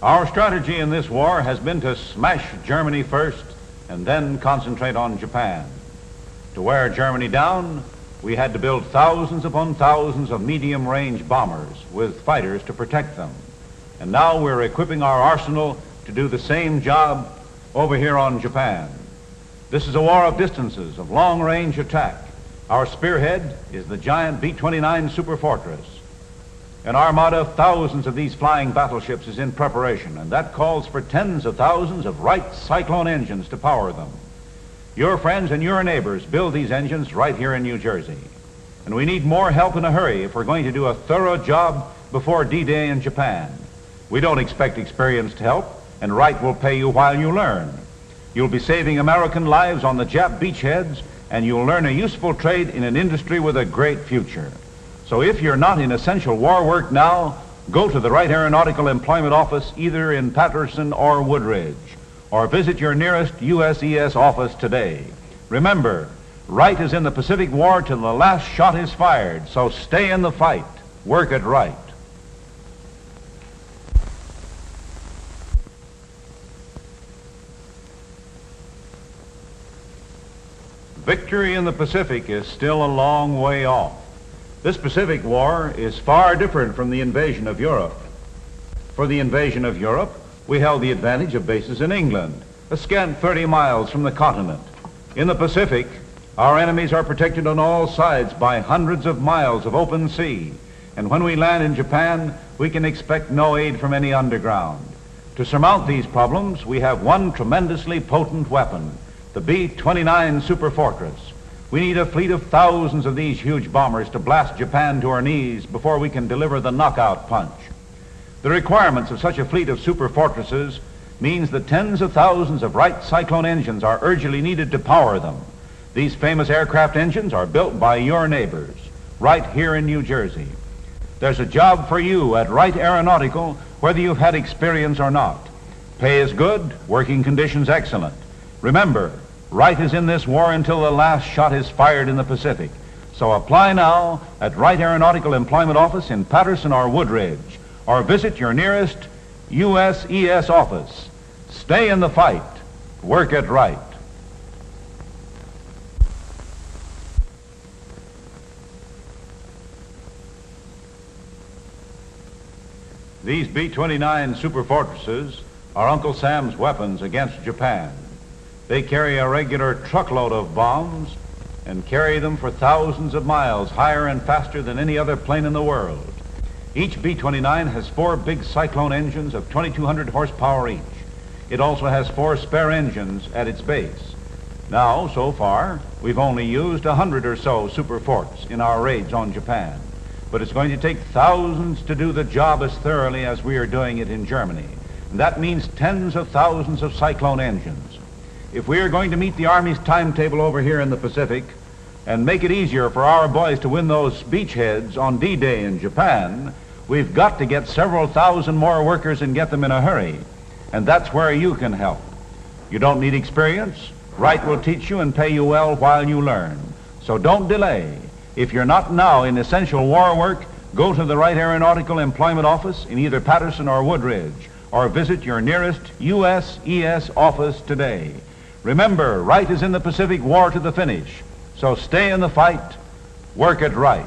Our strategy in this war has been to smash Germany first and then concentrate on Japan. To wear Germany down, we had to build thousands upon thousands of medium-range bombers with fighters to protect them. And now we're equipping our arsenal to do the same job over here on Japan. This is a war of distances, of long-range attack. Our spearhead is the giant B-29 Superfortress. An armada of thousands of these flying battleships is in preparation, and that calls for tens of thousands of Wright Cyclone engines to power them. Your friends and your neighbors build these engines right here in New Jersey. And we need more help in a hurry if we're going to do a thorough job before D-Day in Japan. We don't expect experienced help, and Wright will pay you while you learn. You'll be saving American lives on the Jap beachheads, and you'll learn a useful trade in an industry with a great future. So if you're not in essential war work now, go to the Wright Aeronautical Employment Office either in PATERSON or Woodridge, or visit your nearest U.S.E.S. office today. Remember, Wright is in the Pacific War till the last shot is fired, so stay in the fight. Work it right. Victory in the Pacific is still a long way off. This Pacific War is far different from the invasion of Europe. For the invasion of Europe, we held the advantage of bases in England, a scant 30 miles from the continent. In the Pacific, our enemies are protected on all sides by hundreds of miles of open sea, and when we land in Japan, we can expect no aid from any underground. To surmount these problems, we have one tremendously potent weapon, the B-29 Superfortress. We need a fleet of thousands of these huge bombers to blast Japan to her knees before we can deliver the knockout punch. The requirements of such a fleet of superfortresses means that tens of thousands of Wright Cyclone engines are urgently needed to power them. These famous aircraft engines are built by your neighbors, right here in New Jersey. There's a job for you at Wright Aeronautical, whether you've had experience or not. Pay is good, working conditions excellent. Remember, Wright is in this war until the last shot is fired in the Pacific. So apply now at Wright Aeronautical Employment Office in PATERSON or Woodridge, or visit your nearest U.S.E.S. office. Stay in the fight. Work it right. These B-29 Superfortresses are Uncle Sam's weapons against Japan. They carry a regular truckload of bombs and carry them for thousands of miles higher and faster than any other plane in the world. Each B-29 has 4 big Cyclone engines of 2,200 horsepower each. It also has 4 spare engines at its base. Now, so far, we've only used 100 or so Superforts in our raids on Japan. But it's going to take thousands to do the job as thoroughly as we are doing it in Germany. And that means tens of thousands of Cyclone engines. If we are going to meet the Army's timetable over here in the Pacific and make it easier for our boys to win those beachheads on D-Day in Japan, we've got to get several thousand more workers and get them in a hurry. And that's where you can help. You don't need experience. Wright will teach you and pay you well while you learn. So don't delay. If you're not now in essential war work, go to the Wright Aeronautical Employment Office in either PATERSON or Woodridge, or visit your nearest U.S.E.S. office today. Remember, Wright is in the Pacific War to the finish, so stay in the fight, work it right.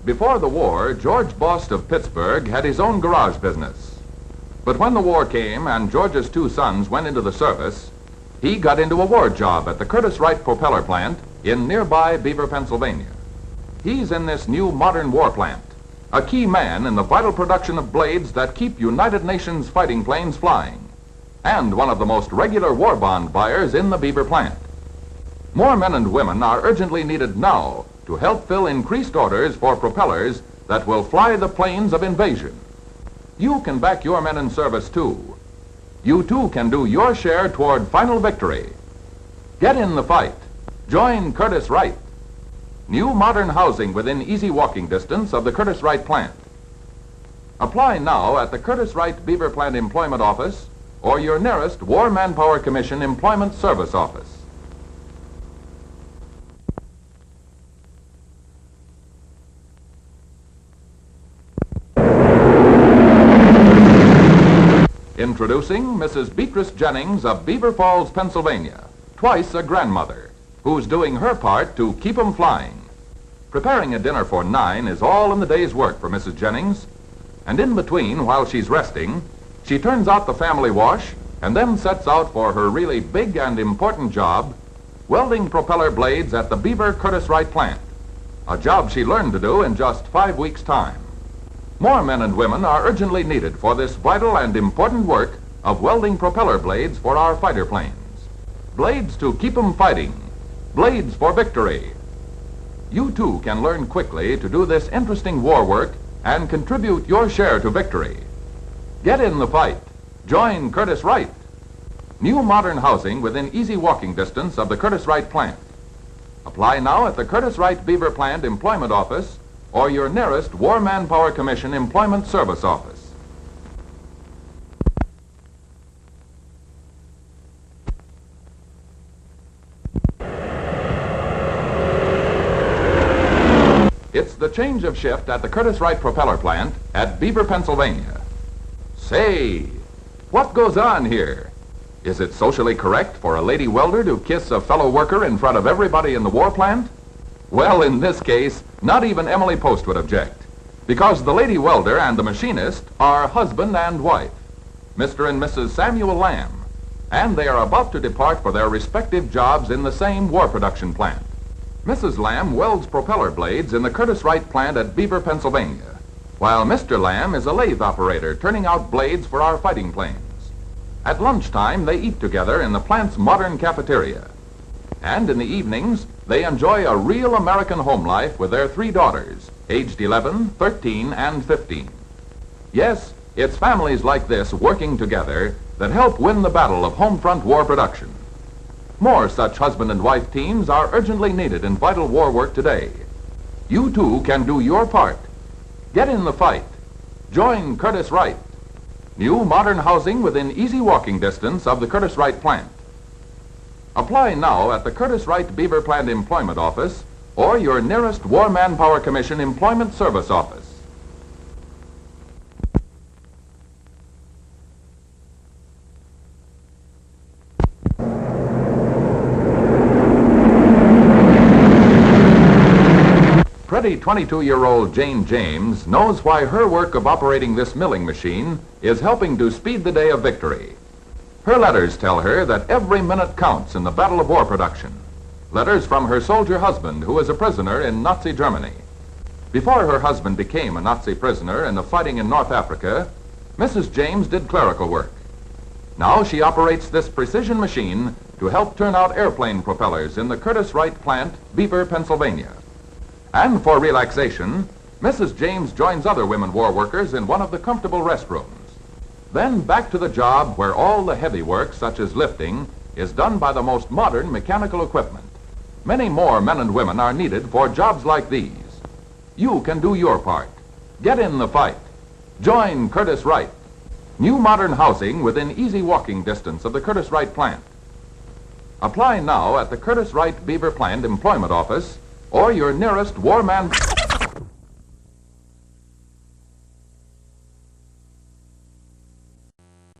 Before the war, George Bost of Pittsburgh had his own garage business. But when the war came and George's 2 sons went into the service, he got into a war job at the Curtiss Wright propeller plant in nearby Beaver, Pennsylvania. He's in this new modern war plant, a key man in the vital production of blades that keep United Nations fighting planes flying, and one of the most regular war bond buyers in the Beaver plant. More men and women are urgently needed now to help fill increased orders for propellers that will fly the planes of invasion. You can back your men in service too. You too can do your share toward final victory. Get in the fight. Join Curtiss Wright. New modern housing within easy walking distance of the Curtiss Wright plant. Apply now at the Curtiss Wright Beaver Plant Employment Office or your nearest War Manpower Commission Employment Service office. Introducing Mrs. Beatrice Jennings of Beaver Falls, Pennsylvania, twice a grandmother, who's doing her part to keep 'em flying. Preparing a dinner for 9 is all in the day's work for Mrs. Jennings. And in between, while she's resting, she turns out the family wash and then sets out for her really big and important job, welding propeller blades at the BEAVER Curtiss Wright plant, a job she learned to do in just 5 weeks' time. More men and women are urgently needed for this vital and important work of welding propeller blades for our fighter planes. Blades to keep 'em fighting. Blades for victory. You too can learn quickly to do this interesting war work and contribute your share to victory. Get in the fight. Join Curtiss Wright. New modern housing within easy walking distance of the Curtiss Wright plant. Apply now at the Curtiss Wright Beaver Plant Employment Office or your nearest War Manpower Commission Employment Service office. It's the change of shift at the Curtiss Wright Propeller Plant at Beaver, Pennsylvania. Say, what goes on here? Is it socially correct for a lady welder to kiss a fellow worker in front of everybody in the war plant? Well, in this case, not even Emily Post would object, because the lady welder and the machinist are husband and wife, Mr. and Mrs. Samuel Lamb, and they are about to depart for their respective jobs in the same war production plant. Mrs. Lamb welds propeller blades in the Curtiss Wright plant at Beaver, Pennsylvania, while Mr. Lamb is a lathe operator turning out blades for our fighting planes. At lunchtime, they eat together in the plant's modern cafeteria. And in the evenings, they enjoy a real American home life with their 3 daughters, aged 11, 13, and 15. Yes, it's families like this working together that help win the battle of home front war production. More such husband and wife teams are urgently needed in vital war work today. You too can do your part. Get in the fight. Join Curtiss Wright. New modern housing within easy walking distance of the Curtiss Wright plant. Apply now at the Curtiss Wright Beaver Plant Employment Office or your nearest War Manpower Commission Employment Service office. Pretty 22-year-old Jane James knows why her work of operating this milling machine is helping to speed the day of victory. Her letters tell her that every minute counts in the battle of war production. Letters from her soldier husband, who is a prisoner in Nazi Germany. Before her husband became a Nazi prisoner in the fighting in North Africa, Mrs. James did clerical work. Now she operates this precision machine to help turn out airplane propellers in the Curtiss Wright plant, Beaver, Pennsylvania. And for relaxation, Mrs. James joins other women war workers in one of the comfortable restrooms. Then back to the job where all the heavy work, such as lifting, is done by the most modern mechanical equipment. Many more men and women are needed for jobs like these. You can do your part. Get in the fight. Join Curtiss Wright. New modern housing within easy walking distance of the Curtiss Wright plant. Apply now at the Curtiss Wright Beaver Plant Employment Office or your nearest War Man...